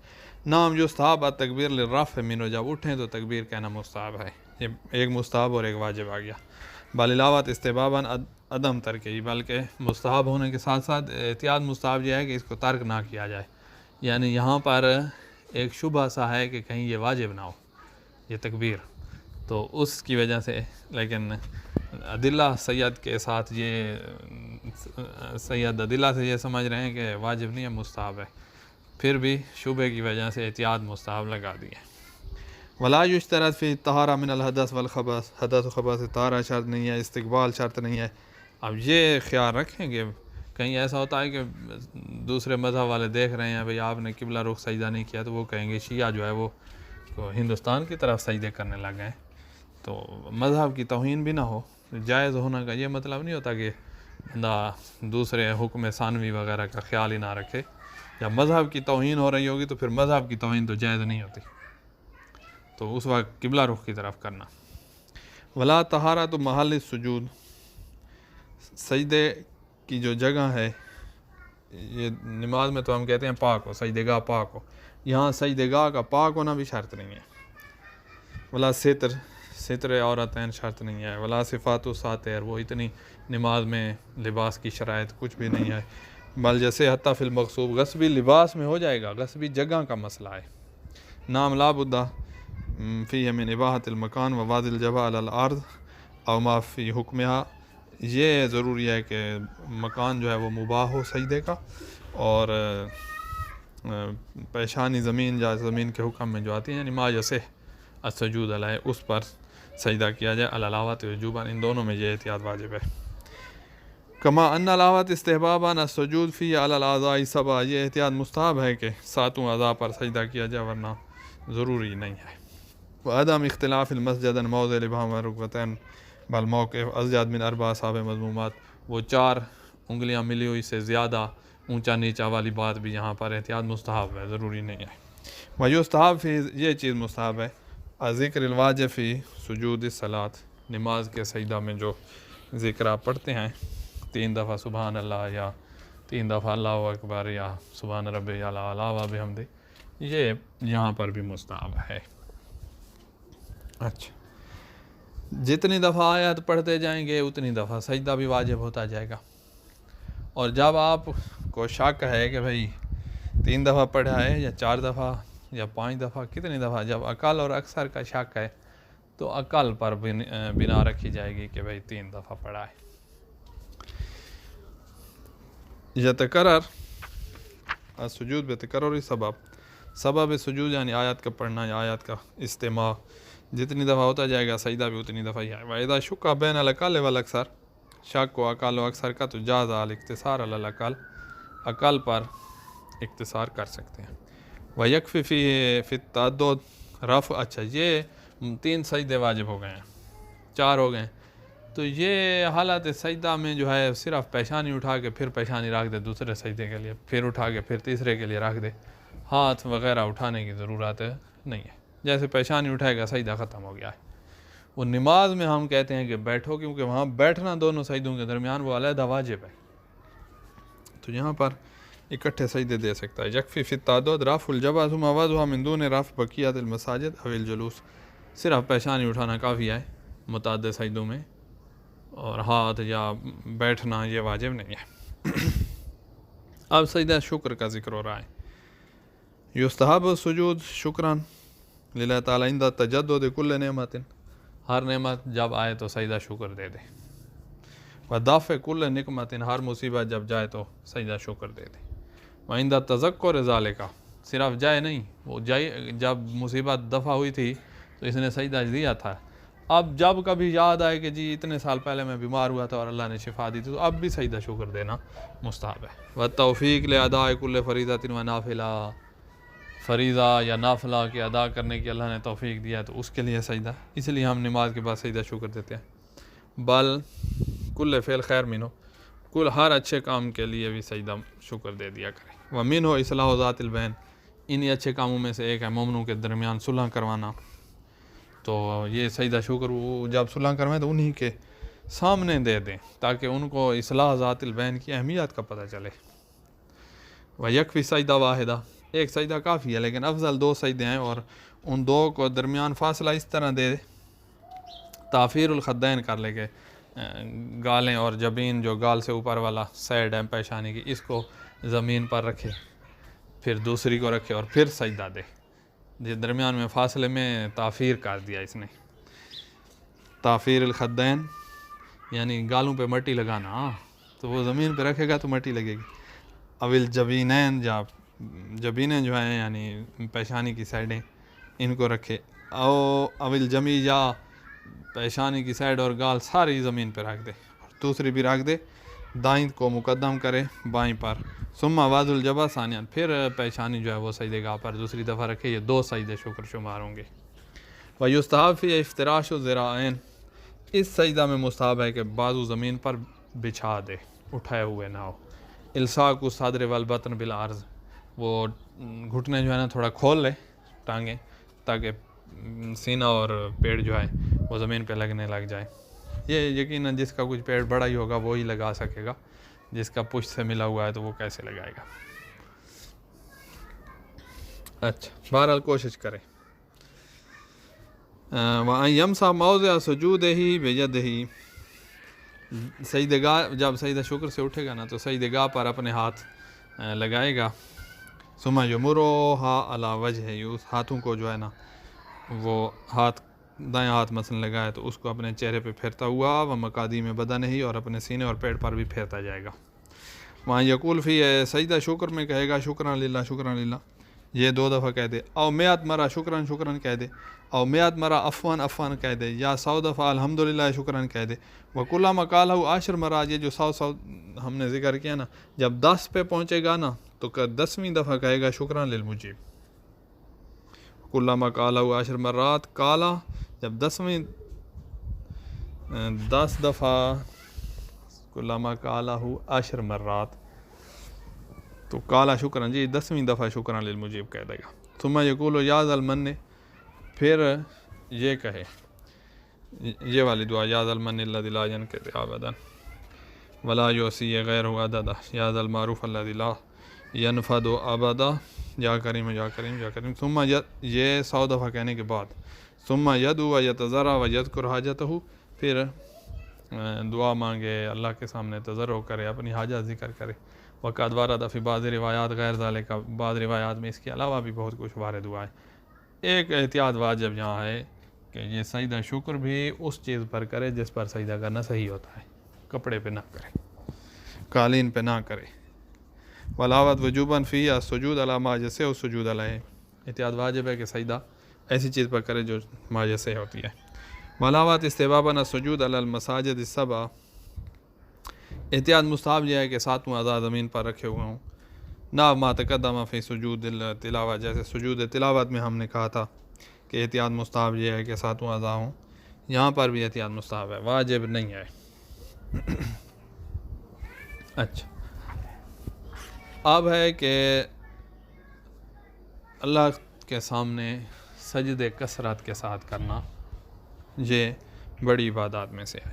نام یستحب التکبیر للرفع منہ، جب اٹھیں تو تکبیر کہنا مستحب ہے، یہ ایک مستحب اور ایک واجب آ گیا۔ بل علاوت استحباباً عدم ترک، بلکہ مستحب ہونے کے ساتھ ساتھ احتیاط مستحب یہ ہے کہ اس کو ترک نہ کیا جائے، یعنی یہاں پر ایک شبہ سا ہے کہ کہیں یہ واجب نہ ہو یہ تکبیر، تو اس کی وجہ سے، لیکن عدلہ سید کے ساتھ یہ سید عدلہ سے یہ سمجھ رہے ہیں کہ واجب نہیں ہے، مستحب ہے، پھر بھی شبہ کی وجہ سے احتیاط مستحب لگا دی ہے۔ ولا یشترط فی الطہارہ من الحدث والخبث، حدث و خبث سے طہارہ شرط نہیں ہے، استقبال شرط نہیں ہے۔ اب یہ خیال رکھیں کہ کہیں ایسا ہوتا ہے کہ دوسرے مذہب والے دیکھ رہے ہیں بھئی آپ نے قبلہ رخ سجدہ نہیں کیا، تو وہ کہیں گے شیعہ جو ہے وہ ہندوستان کی طرف سجدے کرنے لگ گئے، تو مذہب کی توہین بھی نہ ہو۔ جائز ہونا کا یہ مطلب نہیں ہوتا کہ بندہ دوسرے حکم ثانوی وغیرہ کا خیال ہی نہ رکھے، جب مذہب کی توہین ہو رہی ہوگی تو پھر مذہب کی توہین تو جائز نہیں ہوتی، تو اس وقت قبلہ رخ کی طرف کرنا۔ ولا طہارۃ محل السجود، سجدے کی جو جگہ ہے، یہ نماز میں تو ہم کہتے ہیں پاک ہو، سجدے گاہ پاک ہو، یہاں سجدے گاہ کا پاک ہونا بھی شرط نہیں ہے۔ ولا ستر عورتین شرط نہیں ہے، ولا صفات و ساتر، وہ اتنی نماز میں لباس کی شرائط کچھ بھی نہیں ہے، بل جیسے حتیٰ فی المغصوب، غصبی لباس میں ہو جائے گا، غصبی جگہ کا مسئلہ ہے، نام لا بدہ فی من اباحت المکان و واد الجبہ علی الارض او ما فی حکمہا، یہ ضروری ہے کہ مکان جو ہے وہ مباح ہو سجدے کا، اور پیشانی زمین یا زمین کے حکم میں جو آتی ہیں، یعنی ما یصح السجود علیہ، اس پر سجدہ کیا جائے، علاوات وجوباً، ان دونوں میں یہ احتیاط واجب ہے۔ کما ان علاوات استحباباً السجود فی علی الاعضاء سبع، یہ احتیاط مستحب ہے کہ ساتوں اعضاء پر سجدہ کیا جائے، ورنہ ضروری نہیں ہے۔ وعدم اختلاف المسجد عن موضع الابہام والرکبتین بل موقف ازجد من 4 اصابع مضمومات، وہ 4 انگلیاں ملی ہوئی سے زیادہ اونچا نیچا والی بات بھی یہاں پر احتیاط مستحب ہے، ضروری نہیں ہے۔ ویستحب فی، یہ چیز مستحب ہے، ذکر الواجب فی سجود الصلاۃ، نماز کے سجدہ میں جو ذکر آپ پڑھتے ہیں 3 دفعہ سبحان اللہ، یا 3 دفعہ اللہ اکبر، یا سبحان ربی الاعلیٰ و بحمدہ، یہ یہاں پر بھی مستحب ہے۔ اچھا، جتنی دفعہ آیت پڑھتے جائیں گے اتنی دفعہ سجدہ بھی واجب ہوتا جائے گا، اور جب آپ کو شک ہے کہ بھئی 3 دفعہ پڑھا ہے یا 4 دفعہ یا 5 دفعہ، کتنی دفعہ، جب اقل اور اکثر کا شک ہے تو اقل پر بنا رکھی جائے گی کہ بھئی 3 دفعہ پڑھا ہے۔ یتکرر السجود بتکرر سبب سجود، یعنی آیت کا پڑھنا یا آیت کا استماع جتنی دفعہ ہوتا جائے گا سجدہ بھی اتنی دفعہ ہی ہے۔ وَإِذَا شُكَّ بَيْنَ الْأَقَلِّ وَالْأَكْثَرِ، شک و اقل و اکثر کا تو جاز الاقتصار علی الاقل، اقل پر اقتصار کر سکتے ہیں۔ وَيَكْفِ فِي التعدد رفع، اچھا یہ 3 سجدے واجب ہو گئے ہیں، 4 ہو گئے ہیں، تو یہ حالت سجدہ میں جو ہے صرف پیشانی اٹھا کے پھر پیشانی رکھ دے دوسرے سجدے کے لیے، پھر اٹھا کے پھر تیسرے کے لیے رکھ دے، ہاتھ وغیرہ اٹھانے کی ضرورت نہیں ہے، جیسے پیشانی اٹھائے گا سجدہ ختم ہو گیا ہے۔ وہ نماز میں ہم کہتے ہیں کہ بیٹھو، کیونکہ وہاں بیٹھنا دونوں سجدوں کے درمیان وہ علیحدہ واجب ہے، تو یہاں پر اکٹھے سجدے دے سکتا ہے۔ یکفی فی التعدد رفع الجبہ ثم وضعها من دون رفع بقیۃ المساجد او الجلوس، صرف پیشانی اٹھانا کافی ہے متعدد سجدوں میں، اور ہاتھ یا بیٹھنا یہ واجب نہیں ہے۔ اب سجدہ شکر کا ذکر ہو رہا ہے۔ یستحب السجود شکراً للہ تعالیٰ عند تجدد کل نعمت، ہر نعمت جب آئے تو سجدہ شکر دے دے، ودافع کل نقمت، ہر مصیبت جب جائے تو سجدہ شکر دے دے، وعند تذکر ذالک، صرف جائے نہیں، وہ جائے جب مصیبت دفع ہوئی تھی تو اس نے سجدہ دیا تھا، اب جب کبھی یاد آئے کہ جی اتنے سال پہلے میں بیمار ہوا تھا اور اللہ نے شفا دی تھی، تو اب بھی سجدہ شکر دینا مستحب ہے۔ والتوفیق لاداء کل فریضۃ و نافلہ، فریضہ یا نافلہ کے ادا کرنے کی اللہ نے توفیق دیا تو اس کے لیے سجدہ، اس لیے ہم نماز کے بعد سجدہ شکر دیتے ہیں۔ بل کل فعل خیر منہ، کل ہر اچھے کام کے لیے بھی سجدہ شکر دے دیا کرے۔ ومنہ اصلاح ذات البین، انہی اچھے کاموں میں سے ایک ہے مومنوں کے درمیان صلح کروانا، تو یہ سجدہ شکر وہ جب صلح کروائیں تو انہی کے سامنے دے دیں تاکہ ان کو اصلاح ذات البین کی اہمیت کا پتہ چلے۔ ویکفی سجدہ واحدہ، ایک سجدہ کافی ہے، لیکن افضل 2 سجدے ہیں، اور ان 2 کو درمیان فاصلہ اس طرح دے تاخیر الخدین کر لے کے گالیں اور جبین جو گال سے اوپر والا سائڈ ہے پیشانی کی، اس کو زمین پر رکھے، پھر دوسری کو رکھے اور پھر سجدہ دے، جس درمیان میں فاصلے میں تاخیر کر دیا اس نے۔ تاخیر الخدین یعنی گالوں پہ مٹی لگانا، تو وہ زمین پہ رکھے گا تو مٹی لگے گی۔ اول جبینین، جبینیں جو ہیں یعنی پیشانی کی سائڈیں، ان کو رکھے، اول جمی، یا پیشانی کی سائڈ اور گال ساری زمین پہ رکھ دے، اور دوسری بھی رکھ دے، دائیں کو مقدم کرے بائیں پر، ثم وضع الجبہ ثانیاً، پھر پیشانی جو ہے وہ سجدے گاہ پر دوسری دفعہ رکھے، یہ 2 سجدے شکر شمار ہوں گے۔ ویستحب فی افتراش الذراعین، اس سجدہ میں مستحب ہے کہ بازو زمین پر بچھا دے، اٹھائے ہوئے نہ ہو۔ الصاق الصدر والبطن بالعرض، وہ گھٹنے جو ہے نا تھوڑا کھول لے ٹانگیں، تاکہ سینہ اور پیٹ جو ہے وہ زمین پہ لگنے لگ جائے۔ یہ یقیناً جس کا کچھ پیٹ بڑا ہی ہوگا وہی لگا سکے گا، جس کا پشت سے ملا ہوا ہے تو وہ کیسے لگائے گا۔ اچھا، بہرحال کوشش کریں۔ وَأَن يَمْسَحَ مَوْضِعَ سُجُودِهِ بِيَدِهِ، سجدہ گاہ جب سجدہ شکر سے اٹھے گا نا تو سجدہ گاہ پر اپنے ہاتھ لگائے گا، ثم یمرھا علی وجہ، اس ہاتھوں کو جو ہے نا وہ ہاتھ دائیں ہاتھ مثلا لگائے تو اس کو اپنے چہرے پہ پھیرتا ہوا، وہ مقادی میں بدن ہی، اور اپنے سینے اور پیٹ پر بھی پھیرتا جائے گا۔ وہاں یقول فی سجدہ شکر میں کہے گا شکران للہ شکران للہ، یہ 2 دفعہ کہہ دے، او 100 مرہ شکران شکران کہہ دے، او 100 مرہ عفوان عفوان کہہ دے، یا 100 دفعہ الحمدللہ شکران کہہ دے۔ وکلما قالہ 10 مرہ، یہ جو 100 ہم نے ذکر کیا نا، جب 10 پہ پہنچے گا نا تو 10ویں دفعہ کہے گا شکران للمجیب۔ کلما قالہ 10 مرات، کالا جب 10 دفعہ، کلما قالہ 10 مرات تو کالا شکران، جی 10ویں دفعہ شکران للمجیب کہہ دے گا۔ ثم یقول یا ذا المن، پھر یہ کہے، یہ والی دعا، یا ذا المن الذی لا ینقطع ابدا ولا یحصی غیرہ عددا، یا ذا المعروف الذی لا ینفد ابدا، یا کریم یا کریم یا کریم۔ ثم یہ 100 دفعہ کہنے کے بعد ثم یدعو و یتضرع و یذکر حاجتہ، پھر دعا مانگے، اللہ کے سامنے تضرع کرے، اپنی حاجت ذکر کرے۔ وقد ورد فی بعض روایات غیر ذالک، بعض روایات میں اس کے علاوہ بھی بہت کچھ وارد ہوا ہے۔ ایک احتیاط واجب یہاں ہے کہ یہ سجدہ شکر بھی اس چیز پر کرے جس پر سجدہ کرنا صحیح ہوتا ہے، کپڑے پہ نہ کرے، قالین پہ نہ کرے۔ ولاوت وجوباً فی السجود علی ما یسع السجود علیہ، احتیاط واجب ہے کہ سجدہ ایسی چیز پر کرے جو ما یسع ہوتی ہے۔ ولاوت استحباباً السجود علی المساجد السبع، احتیاط مستحب یہ ہے کہ 7 اعضاء زمین پر رکھے ہوئے ہوں، نہ ما تقدم فی سجود التلاوہ، جیسے سجود تلاوت میں ہم نے کہا تھا کہ احتیاط مستحب یہ ہے کہ 7 اعضاء ہوں، یہاں پر بھی احتیاط مستحب ہے، واجب نہیں ہے۔ اچھا، اب ہے کہ اللہ کے سامنے سجدے کثرت کے ساتھ کرنا یہ بڑی عبادات میں سے ہے،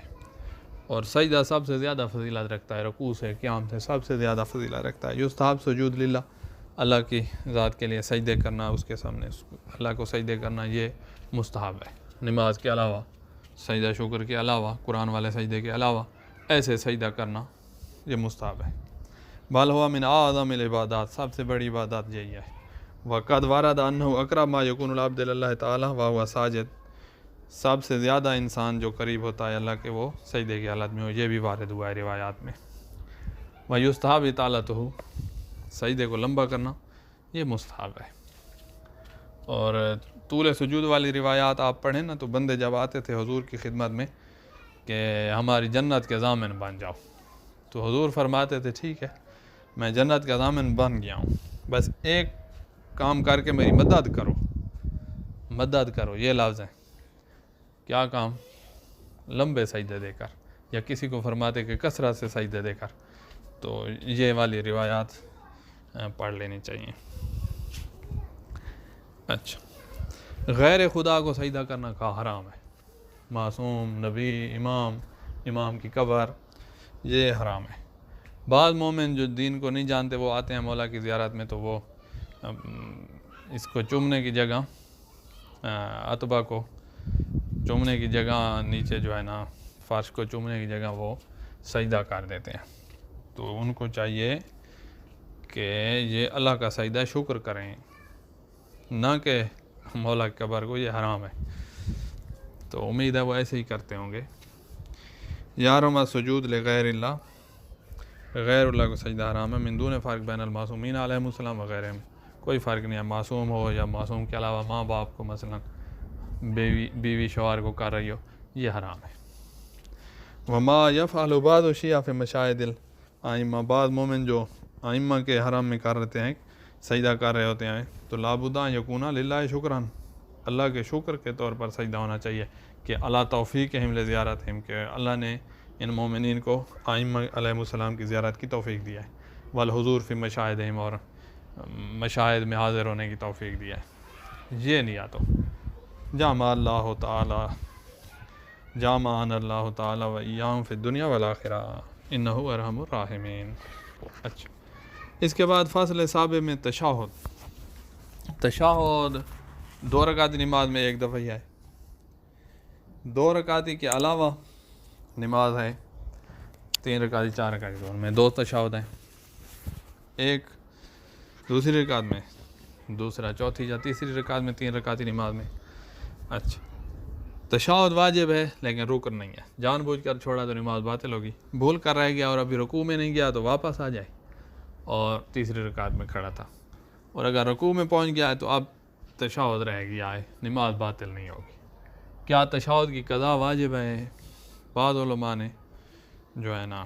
اور سجدہ سب سے زیادہ فضیلت رکھتا ہے، رکوع سے قیام سے سب سے زیادہ فضیلت رکھتا ہے۔ یستحب سجود للہ، اللہ کی ذات کے لیے سجدے کرنا، اس کے سامنے اللہ کو سجدے کرنا یہ مستحب ہے۔ نماز کے علاوہ، سجدہ شکر کے علاوہ، قرآن والے سجدے کے علاوہ ایسے سجدہ کرنا یہ مستحب ہے۔ بل ہوا من اعظم العبادات، سب سے بڑی عبادت یہی ہے۔ وقد ورد انہ اقرب ما یکون العبد اللہ تعالی وہو ساجد، سب سے زیادہ انسان جو قریب ہوتا ہے اللہ کے وہ سجدے کی حالت میں ہو، یہ بھی وارد ہوا ہے روایات میں۔ ویستحب اطالتہ، سجدے کو لمبا کرنا یہ مستحب ہے۔ اور طول سجود والی روایات آپ پڑھیں نا تو بندے جب آتے تھے حضور کی خدمت میں کہ ہماری جنت کے ضامن بن جاؤ، تو حضور فرماتے تھے ٹھیک ہے میں جنت کا ضامن بن گیا ہوں، بس ایک کام کر کے میری مدد کرو، مدد کرو، یہ لفظ ہیں۔ کیا کام؟ لمبے سجدے دے کر، یا کسی کو فرماتے کہ کثرت سے سجدے دے کر، تو یہ والی روایات پڑھ لینی چاہیے۔ اچھا، غیر خدا کو سجدہ کرنا کا حرام ہے، معصوم، نبی، امام کی قبر، یہ حرام ہے۔ بعض مومن جو دین کو نہیں جانتے وہ آتے ہیں مولا کی زیارت میں، تو وہ اس کو چومنے کی جگہ، عتبہ کو چومنے کی جگہ، نیچے جو ہے نا فرش کو چومنے کی جگہ وہ سجدہ کر دیتے ہیں، تو ان کو چاہیے کہ یہ اللہ کا سجدہ شکر کریں، نہ کہ مولا کی قبر کو، یہ حرام ہے۔ تو امید ہے وہ ایسے ہی کرتے ہوں گے۔ یارم سجود لغیر اللہ، غیر اللہ کو سجدہ حرام ہے، من دون فرق بین المعصومین علیہم السلام وغیرہ میں، کوئی فرق نہیں ہے، معصوم ہو یا معصوم کے علاوہ ماں باپ کو، مثلا بیوی شوہر کو کر رہی ہو، یہ حرام ہے۔ وما یفعل بعض الشیعہ فی مشاہد الائمہ، بعض مومن جو ائمہ کے حرم میں کر رہتے ہیں، سجدہ کر رہے ہوتے ہیں، تو لابد یکون للہ شکران، اللہ کے شکر کے طور پر سجدہ ہونا چاہیے کہ اللہ توفیقہم لزیارتہم، کہ اللہ نے ان مومنین کو ائمہ علیہ السلام کی زیارت کی توفیق دیا ہے، والحضور فی مشاہدہم، اور مشاہد میں حاضر ہونے کی توفیق دیا ہے۔ یہ نہیں آتا جامع اللہ تعالی، جامعنا اللہ تعالی و ایاہم فی الدنیا والآخرہ انہ ارحم الراحمین۔ اچھا، اس کے بعد فصل سابع میں تشہد، تشہد 2 رکعتی نماز میں 1 دفعہ ہی ہے، 2 رکعتی کے علاوہ نماز ہے 3 رکعتی 4 رکعتی، دونوں میں 2 تشہد ہیں، ایک دوسری رکعت میں دوسرا، چوتھی یا تیسری رکعت میں 3 رکعتی نماز میں. اچھا، تشہد واجب ہے لیکن رکن نہیں ہے. جان بوجھ کر چھوڑا تو نماز باطل ہوگی. بھول کر رہ گیا اور ابھی رکوع میں نہیں گیا تو واپس آ جائے اور تیسری رکعت میں کھڑا تھا، اور اگر رکوع میں پہنچ گیا ہے تو اب تشہد رہ گیا ہے، نماز باطل نہیں ہوگی. کیا تشہد کی قضا واجب ہے؟ بعض علماء نے جو ہے نا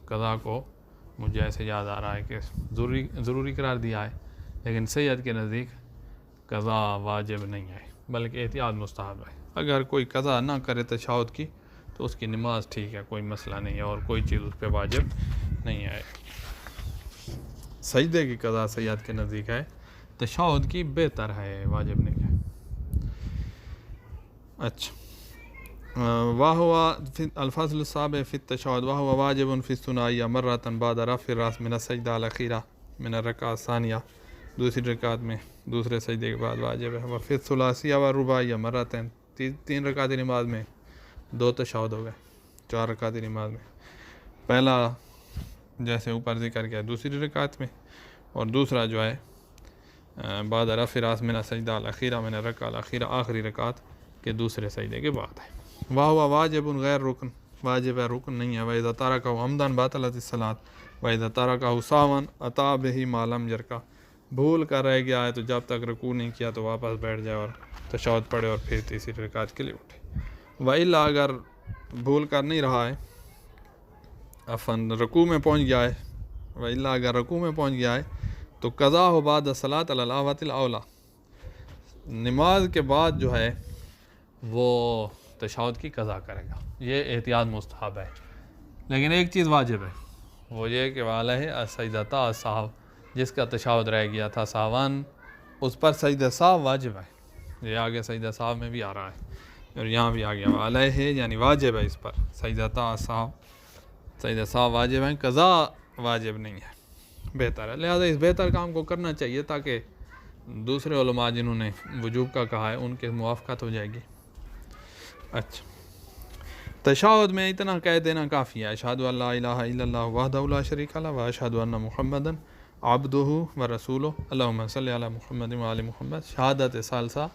قضا کو، مجھے ایسے یاد آ رہا ہے کہ ضروری قرار دیا ہے، لیکن سید کے نزدیک قضا واجب نہیں ہے بلکہ احتیاط مستحب ہے. اگر کوئی قضا نہ کرے تشہد کی تو اس کی نماز ٹھیک ہے، کوئی مسئلہ نہیں ہے اور کوئی چیز اس پہ واجب نہیں ہے. سجدے کی قضا سید کے نزدیک ہے، تشہد کی بہتر ہے، واجب نہیں ہے. اچھا، وَهُوَ الفصل السابع فی التشہد وَهُوَ واجب فی الثنائیہ مرۃ بعد رفع الراس من السجدہ الاخیرہ من الرکعۃ الثانیہ. دوسری رکعت میں دوسرے سجدے کے بعد واجب ہے. وفی الثلاثیہ والرباعیہ مرتين، 3 رکعتی نماز میں 2 تشہد ہو گئے. 4 رکعتی نماز میں پہلا جیسے اوپر ذکر کیا دوسری رکعت میں، اور دوسرا جو ہے بعد رفع الراس من السجدہ الاخیرہ من الرکعۃ الاخیرہ، آخری رکعت کے دوسرے سجدے کے بعد ہے. وَهُوَ واجب غیر رکن، واجب ہے رکن نہیں ہے. وَإِذَا تَرَكَهُ عَمْدًا بَطَلَتِ الصَّلَاةُ وَإِذَا تَرَكَهُ سَهْوًا أَتَىٰ بِهِ مَا لَمْ يَرْكَعْ. بھول کر رہ گیا ہے تو جب تک رکوع نہیں کیا تو واپس بیٹھ جائے اور تشہد پڑھے اور پھر تیسری رکعت کے لیے اٹھے. وَإِلَّا اگر بھول کر نہیں رہا ہے، رکوع میں پہنچ گیا ہے، وَإِلَّا اگر رکوع میں پہنچ گیا ہے تو قضا ہو بعد الصلاۃ علی الأحوط الأولیٰ، نماز کے بعد جو ہے وہ تشہد کی قضا کرے گا. یہ احتیاط مستحب ہے، لیکن ایک چیز واجب ہے، وہ یہ کہ وعلیہ السجدۃ السہو، جس کا تشہد رہ گیا تھا ساوان، اس پر سجدہ سہو واجب ہے. یہ آگے سجدہ سہو میں بھی آ رہا ہے اور یہاں بھی آ گیا وعلیہ، یعنی واجب ہے اس پر سجدۃ السہو، سجدہ سہو واجب ہے، قضا واجب نہیں ہے. بہتر ہے، لہذا اس بہتر کام کو کرنا چاہیے تاکہ دوسرے علماء جنہوں نے وجوب کا کہا ہے ان کے موافقت ہو جائے گی. اچھا، تشہد میں اتنا کہہ دینا کافی ہے، اشہد ان لا الہ الا اللہ وحدہ لا شریک لہ واشہد ان محمدا عبدہ ورسولہ اللہم صلی علی محمد وآل محمد. شہادت ثالثہ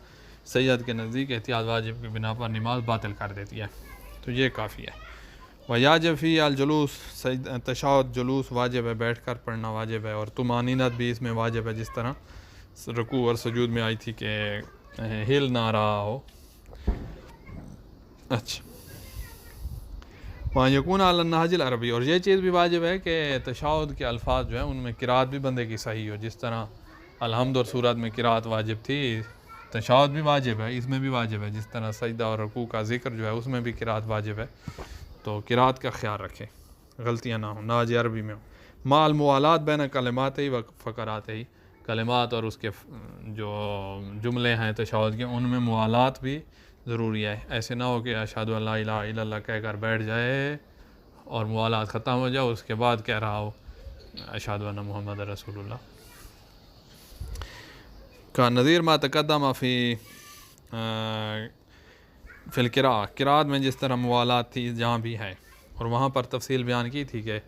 سید کے نزدیک احتیاط واجب کی بنا پر نماز باطل کر دیتی ہے، تو یہ کافی ہے. ویاجب فی الجلوس، تشہد جلوس واجب ہے، بیٹھ کر پڑھنا واجب ہے، اور طمانینت بھی اس میں واجب ہے، جس طرح رکوع اور سجود میں آئی تھی کہ ہل نہ رہا ہو. اچھا، وہاں یکون علی النہج العربی، اور یہ چیز بھی واجب ہے کہ تشہد کے الفاظ جو ہیں ان میں قرات بھی بندے کی صحیح ہو. جس طرح الحمد اور سورت میں قرات واجب تھی، تشہد بھی واجب ہے، اس میں بھی واجب ہے. جس طرح سجدہ اور رکوع کا ذکر جو ہے اس میں بھی قرات واجب ہے، تو قرات کا خیال رکھیں، غلطیاں نہ ہوں، نہج عربی میں ہوں. مع الموالات بین کلمات ہی و فقرات ہی، کلمات اور اس کے جو جملے ہیں تشہد کے ان میں موالات بھی ضروری ہے. ایسے نہ ہو کہ اشہد ان لا الہ الا اللہ کہہ کر بیٹھ جائے اور موالات ختم ہو جائے، اس کے بعد کہہ رہا ہو اشہد ان محمد رسول اللہ. کا نظیر ما تقدم فی القراء، قرات میں جس طرح موالات تھی جہاں بھی ہے، اور وہاں پر تفصیل بیان کی تھی کہ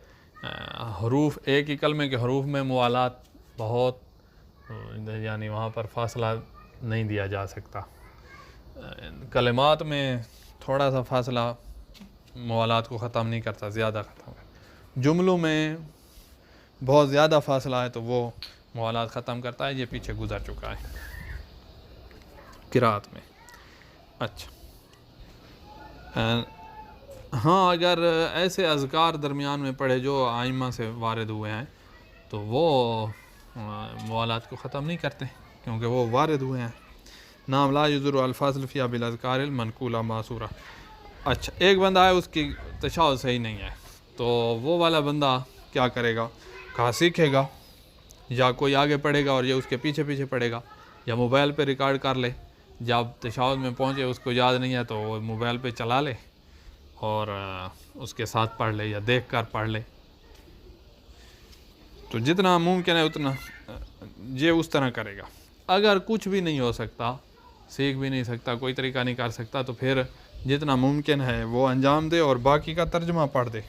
حروف، ایک ہی کلمے کے حروف میں موالات بہت، یعنی وہاں پر فاصلہ نہیں دیا جا سکتا. کلمات میں تھوڑا سا فاصلہ موالات کو ختم نہیں کرتا، زیادہ ختم کرتا. جملوں میں بہت زیادہ فاصلہ ہے تو وہ موالات ختم کرتا ہے. یہ پیچھے گزر چکا ہے قرات میں. اچھا، ہاں اگر ایسے اذکار درمیان میں پڑھے جو آئمہ سے وارد ہوئے ہیں تو وہ موالات کو ختم نہیں کرتے کیونکہ وہ وارد ہوئے ہیں. نام لا یضر الفاظ فیہ بالاذکار المنقولہ معصورہ. اچھا، ایک بندہ ہے اس کی تشہد صحیح نہیں ہے تو وہ والا بندہ کیا کرے گا؟ کہاں سیکھے گا، یا کوئی آگے پڑھے گا اور یہ اس کے پیچھے پیچھے پڑھے گا، یا موبائل پہ ریکارڈ کر لے، جب تشہد میں پہنچے اس کو یاد نہیں ہے تو وہ موبائل پہ چلا لے اور اس کے ساتھ پڑھ لے یا دیکھ کر پڑھ لے. تو جتنا ممکن ہے اتنا یہ اس طرح کرے گا. اگر کچھ بھی نہیں ہو سکتا، سیکھ بھی نہیں سکتا، کوئی طریقہ نہیں کر سکتا، تو پھر جتنا ممکن ہے وہ انجام دے اور باقی کا ترجمہ پڑھ دے.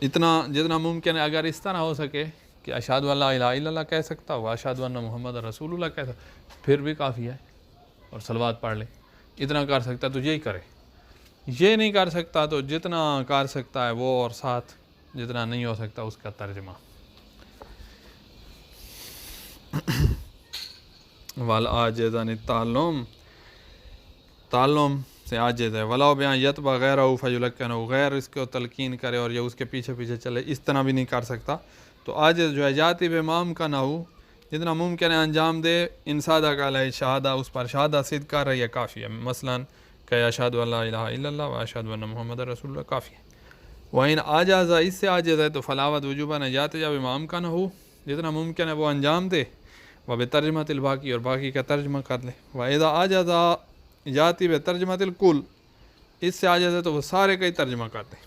اتنا جتنا ممکن ہے اگر اس طرح ہو سکے کہ اشہد ان لا الہ الا اللہ کہہ سکتا ہو، اشہد ان محمد رسول اللہ کہہ سکتا، پھر بھی کافی ہے، اور صلوات پڑھ لے. اتنا کر سکتا تو یہی کرے. یہ نہیں کر سکتا تو جتنا کر سکتا ہے وہ، اور ساتھ جتنا نہیں ہو سکتا اس کا ترجمہ. والعاجز عن التعلم، تعلم سے عاجز ہے. ولاؤ بیان یتبع غیرہ فیلکنہ، غیر اس کو تلقین کرے اور یہ اس کے پیچھے پیچھے چلے، اس طرح بھی نہیں کر سکتا. تو عاجز جو ہے جاتی بے امام کا نہ ہو، جتنا ممکن ہے انجام دے. ان صادہ کا علیہ شہادہ، اس پر شہادہ صدق کر رہی ہے کافی ہے. مثلا کہ اشہد ان لا الہ الا اللہ و اشہد ان محمد رسول اللہ کافی ہے. وَإِنْ عَجَزَ، اس سے عاجز ہے تو فلاوت وجوباً جاتے جب امام کا نہ ہو، جتنا ممکن ہے وہ انجام دے. وَبِتَرْجَمَةِ الْبَاقِي، اور باقی کا ترجمہ کر لے. وَإِذَا عَجَزَ جاتی بِتَرْجَمَةِ الْكُلِّ، اس سے عاجز ہے تو وہ سارے کا ہی ترجمہ کر دے،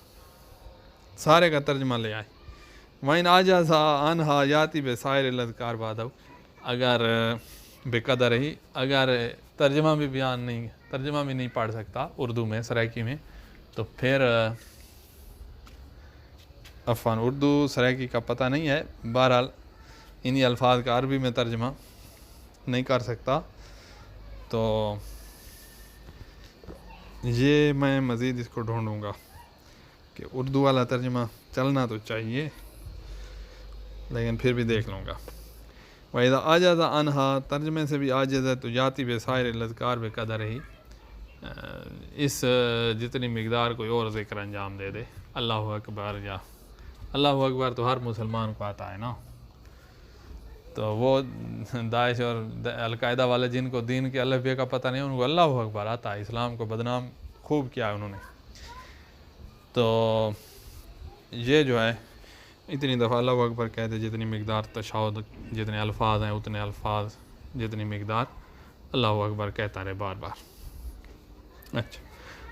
سارے کا ترجمہ لے آئے. وَإِنْ عَجَزَ عَنْهَا جاتی بِسَائِرِ الْأَذْكَارِ بَعْدَهُ، اگر بقدر ہی، اگر ترجمہ بھی بیان نہیں، ترجمہ بھی نہیں پڑھ سکتا اردو میں سرائکی میں، تو پھر عفواً اردو سرائکی کا پتہ نہیں ہے، بہرحال انہی الفاظ کا عربی میں ترجمہ نہیں کر سکتا، تو یہ میں مزید اس کو ڈھونڈوں گا کہ اردو والا ترجمہ چلنا تو چاہیے، لیکن پھر بھی دیکھ لوں گا. وَإِذَا عَجَزَ عَنْهَا، ترجمے سے بھی عاجز ہے تو جاتی بِسَائِرِ الْأَذْكَارِ بِقَدْرِهِ، اس جتنی مقدار کوئی اور ذکر انجام دے دے. اللہ اکبر، یا اللہ اکبر تو ہر مسلمان کو آتا ہے نا. تو وہ داعش اور القاعدہ والے جن کو دین کے الف بے کا پتہ نہیں، ان کو اللہ اکبر آتا ہے. اسلام کو بدنام خوب کیا ہے انہوں نے. تو یہ جو ہے اتنی دفعہ اللہ اکبر کہتے جتنی مقدار تشہد، جتنے الفاظ ہیں اتنے الفاظ، جتنی مقدار اللہ اکبر کہتا رہے بار بار. اچھا،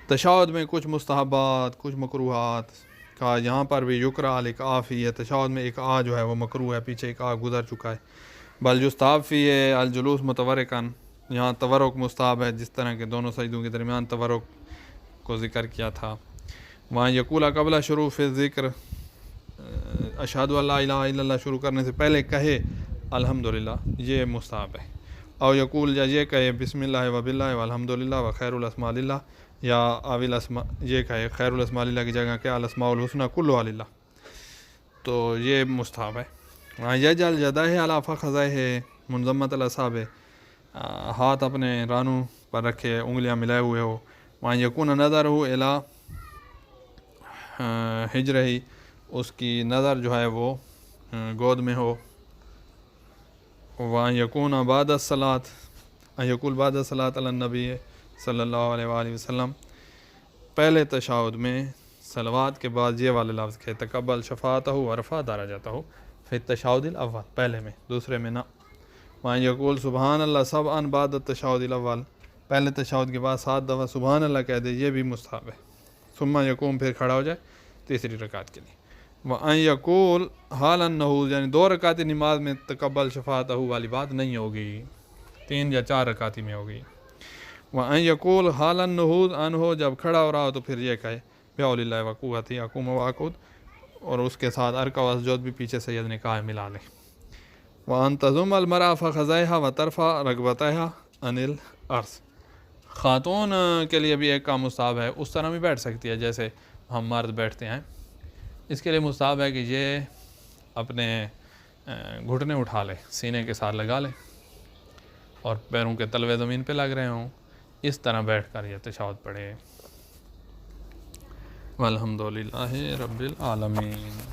تشہد میں کچھ مستحبات، کچھ مکروہات کا یہاں پر بھی یکرہ الکاف ہی ہے. تشہد میں ایک آ جو ہے وہ مکروہ ہے، پیچھے ایک آ گزر چکا ہے. بل یستحب فی ہے الجلوس متورکن، یہاں تورک مستحب ہے، جس طرح کہ دونوں سجدوں کے درمیان تورک کو ذکر کیا تھا. وہاں یقول قبل شروع فی ذکر، اشہد ان لا الہ الا اللہ شروع کرنے سے پہلے کہے الحمدللہ، یہ مستحب ہے. او یقول، یا یہ کہے بسم اللہ و باللہ والحمدللہ و خیر الاسماء للہ، یا اول اسماء، یہ کہے خیر الاسماء للہ کی جگہ کیا الاسماء الحسنی کلھا للہ، تو یہ مستحب ہے. وہاں یجعل یدیہ علی فخذیہ منضمۃ الاصابع، ہاتھ اپنے رانوں پر رکھے، انگلیاں ملائے ہوئے ہو. وہاں یکون نظرہ الی حجرہ، اس کی نظر جو ہے وہ گود میں ہو. وہاں یکون بعد الصلاۃ، یقول بعد الصلاۃ علی النبی صلی اللہ علیہ وآلہ وسلم، پہلے تشہد میں صلوات کے بعد یہ والے لفظ کہ تقبل شفاعتہ ورفع درجتہ فی التشہد الاول، پہلے میں، دوسرے میں نہ. وہاں یقول سبحان اللہ سبعا بعد التشہد الاول، پہلے تشہد کے بعد 7 دفعہ سبحان اللہ کہہ دے، یہ بھی مستحب ہے. ثم یقوم، پھر کھڑا ہو جائے تیسری رکعت کے لیے. وَأَن یقول حال النہوض، یعنی 2 رکعتی نماز میں تقبل شفاعتہ والی بات نہیں ہوگی، 3 یا 4 رکعتی میں ہوگی. وَأَن یقول حال النہوض عنہ، جب کھڑا ہو رہا ہو تو پھر یہ کہے بحول اللہ وقوتہ اقوم واقعد، اور اس کے ساتھ ارکع و سجود بھی پیچھے سید نے کہا ہے ملا لے. وَأَن تضم المرأة فخذیہا وترفع رکبتیہا عن الارض، خاتون کے لیے بھی ایک کام مستحب ہے، اس طرح بھی بیٹھ سکتی ہے جیسے ہم مرد بیٹھتے ہیں. اس کے لیے مستحب ہے کہ یہ اپنے گھٹنے اٹھا لے، سینے کے ساتھ لگا لے، اور پیروں کے تلوے زمین پہ لگ رہے ہوں، اس طرح بیٹھ کر یہ تشہد پڑھے. والحمدللہ رب العالمین.